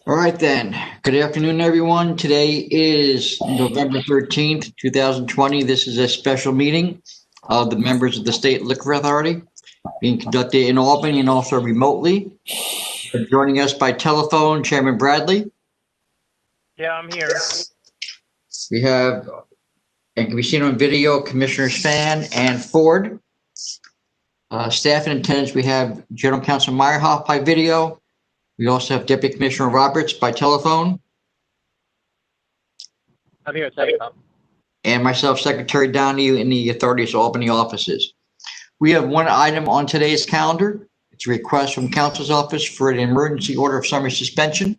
All right then. Good afternoon, everyone. Today is November 13th, 2020. This is a special meeting of the members of the State Liquor Authority being conducted in Albany and also remotely. Joining us by telephone, Chairman Bradley. Yeah, I'm here. We have, and can be seen on video, Commissioners Fan and Ford. Staff in attendance, we have General Counsel Meyerhoff by video. We also have Deputy Commissioner Roberts by telephone. I'm here, Tom. And myself, Secretary Donahue, in the Authority's Albany offices. We have one item on today's calendar. It's a request from Counsel's Office for an emergency order of summary suspension.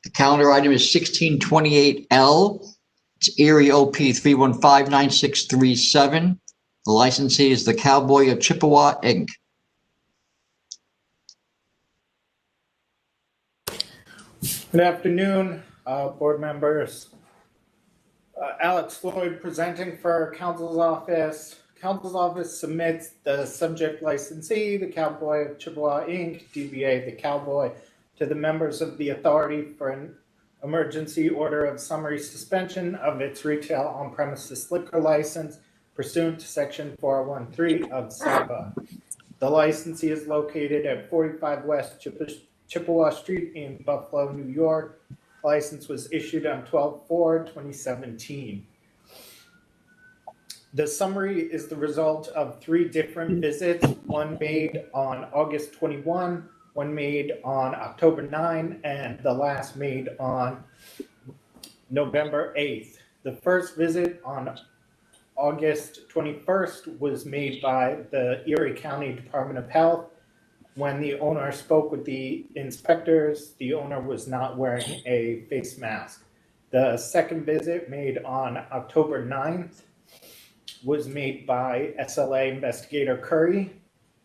The calendar item is 1628L. It's Erie OP 3159637. The licensee is the Cowboy of Chippewa, Inc. Good afternoon, board members. Alex Floyd presenting for Counsel's Office. Counsel's Office submits the subject licensee, the Cowboy of Chippewa, Inc., DBA The Cowboy, to the members of the authority for an emergency order of summary suspension of its retail on-premises liquor license pursuant to Section 4013 of SAPA. The licensee is located at 45 West Chippewa Street in Buffalo, New York. License was issued on 12/4/2017. The summary is the result of 3 different visits, one made on August 21, one made on October 9, and the last made on November 8th. The first visit on August 21st was made by the Erie County Department of Health. When the owner spoke with the inspectors, the owner was not wearing a face mask. The second visit, made on October 9th, was made by SLA investigator Curry.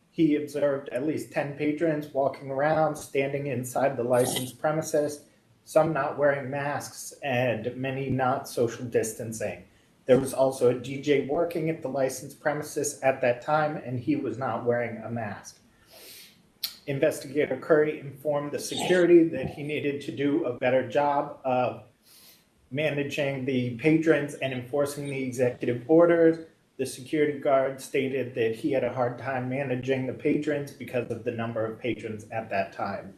He observed at least 10 patrons walking around, standing inside the licensed premises, some not wearing masks, and many not social distancing. There was also a DJ working at the licensed premises at that time, and he was not wearing a mask. Investigator Curry informed the security that he needed to do a better job of managing the patrons and enforcing the executive orders. The security guard stated that he had a hard time managing the patrons because of the number of patrons at that time.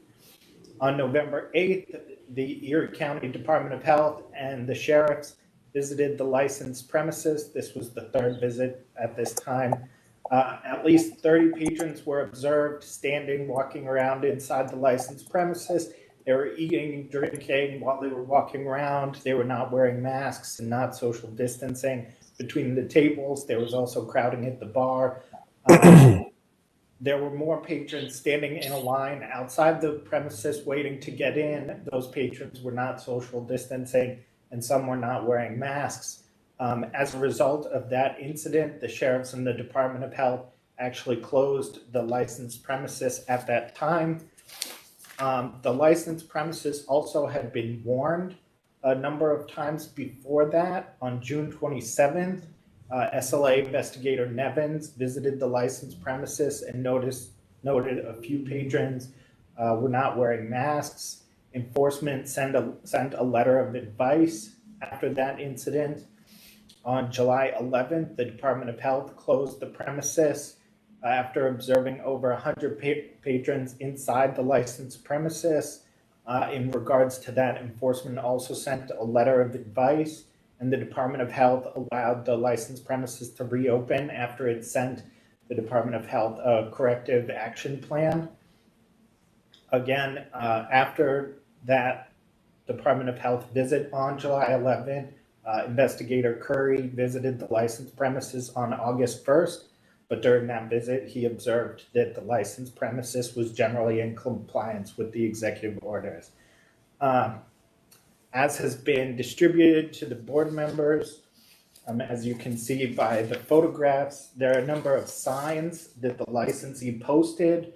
On November 8th, the Erie County Department of Health and the sheriffs visited the licensed premises. This was the third visit at this time. At least 30 patrons were observed standing, walking around inside the licensed premises. They were eating and drinking while they were walking around. They were not wearing masks and not social distancing between the tables. There was also crowding at the bar. There were more patrons standing in a line outside the premises waiting to get in. Those patrons were not social distancing, and some were not wearing masks. As a result of that incident, the sheriffs and the Department of Health actually closed the licensed premises at that time. The licensed premises also had been warned a number of times before that. On June 27th, SLA investigator Nevins visited the licensed premises and noted a few patrons were not wearing masks. Enforcement sent a letter of advice after that incident. On July 11th, the Department of Health closed the premises after observing over 100 patrons inside the licensed premises. In regards to that, enforcement also sent a letter of advice, and the Department of Health allowed the licensed premises to reopen after it sent the Department of Health a corrective action plan. Again, after that Department of Health visit on July 11th, Investigator Curry visited the licensed premises on August 1st, but during that visit, he observed that the licensed premises was generally in compliance with the executive orders. As has been distributed to the board members, as you can see by the photographs, there are a number of signs that the licensee posted.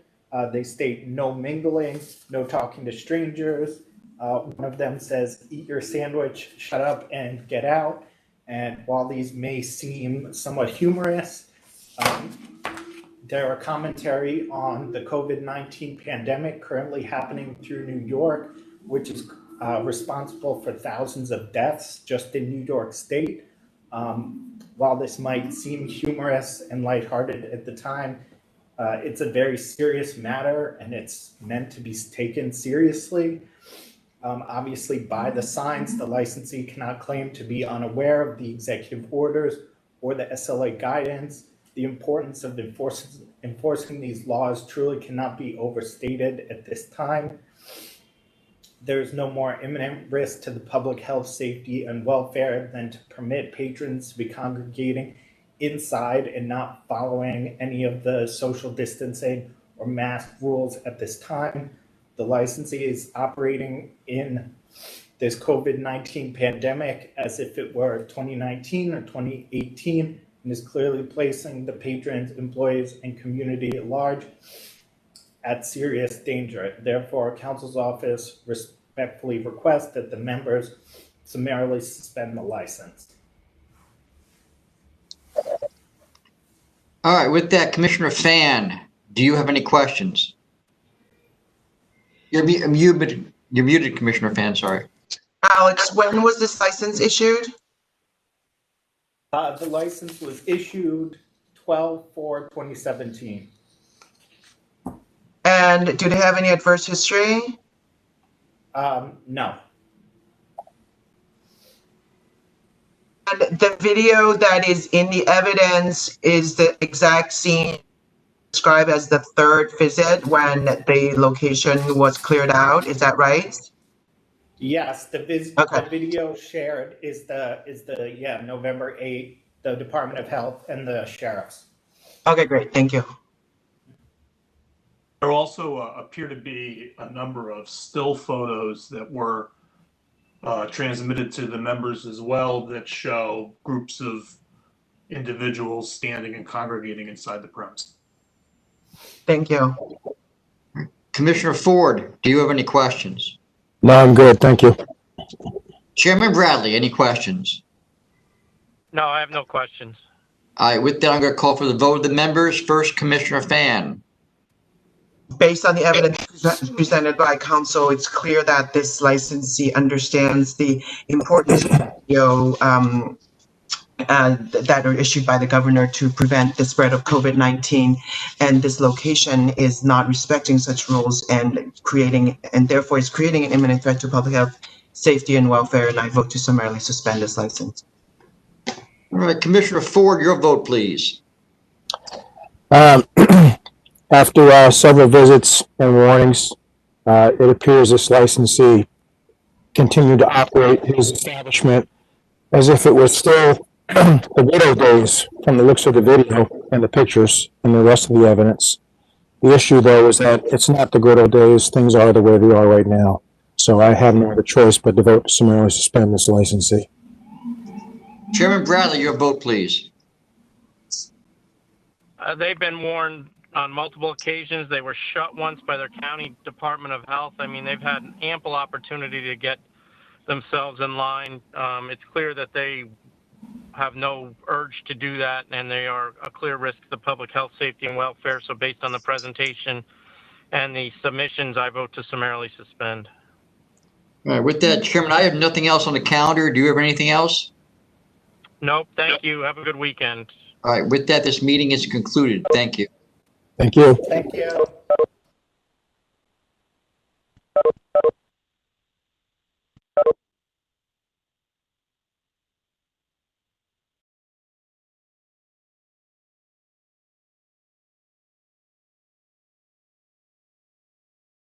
They state no mingling, no talking to strangers. One of them says, "Eat your sandwich, shut up, and get out." And while these may seem somewhat humorous, there are commentary on the COVID-19 pandemic currently happening through New York. which is responsible for thousands of deaths just in New York State. While this might seem humorous and lighthearted at the time, it's a very serious matter and it's meant to be taken seriously. Obviously, by the signs, the licensee cannot claim to be unaware of the executive orders or the SLA guidance. The importance of enforcing these laws truly cannot be overstated at this time. There is no more imminent risk to the public health, safety, and welfare than to permit patrons to be congregating inside and not following any of the social distancing or mask rules at this time. The licensee is operating in this COVID-19 pandemic as if it were 2019 or 2018 and is clearly placing the patrons, employees, and community at large at serious danger. Therefore, Council's office respectfully requests that the members summarily suspend the license. All right, with that, Commissioner Fan, do you have any questions? You're muted, Commissioner Fan, sorry. Alex, when was this license issued? The license was issued 12/4/2017. And do they have any adverse history? No. And the video that is in the evidence is the exact scene described as the third visit when the location was cleared out. Is that right? Yes, the video shared is the November 8th, the Department of Health and the sheriffs. Okay, great. Thank you. There also appear to be a number of still photos that were transmitted to the members as well that show groups of individuals standing and congregating inside the premise. Thank you. Commissioner Ford, do you have any questions? No, I'm good. Thank you. Chairman Bradley, any questions? No, I have no questions. All right, with that, I'm going to call for the vote of the members. First, Commissioner Fan. Based on the evidence presented by council, it's clear that this licensee understands the importance of video that are issued by the governor to prevent the spread of COVID-19, and this location is not respecting such rules and therefore is creating an imminent threat to public health, safety, and welfare, and I vote to summarily suspend this license. All right, Commissioner Ford, your vote, please. After several visits and warnings, it appears this licensee continued to operate his establishment as if it was still the good old days from the looks of the video and the pictures and the rest of the evidence. The issue, though, is that it's not the good old days. Things are the way they are right now. So I have no other choice but to vote to summarily suspend this licensee. Chairman Bradley, your vote, please. They've been warned on multiple occasions. They were shut once by their county Department of Health. I mean, they've had ample opportunity to get themselves in line. It's clear that they have no urge to do that, and they are a clear risk to the public health, safety, and welfare. So based on the presentation and the submissions, I vote to summarily suspend. All right, with that, Chairman, I have nothing else on the calendar. Do you have anything else? Nope. Thank you. Have a good weekend. All right, with that, this meeting is concluded. Thank you. Thank you. Thank you.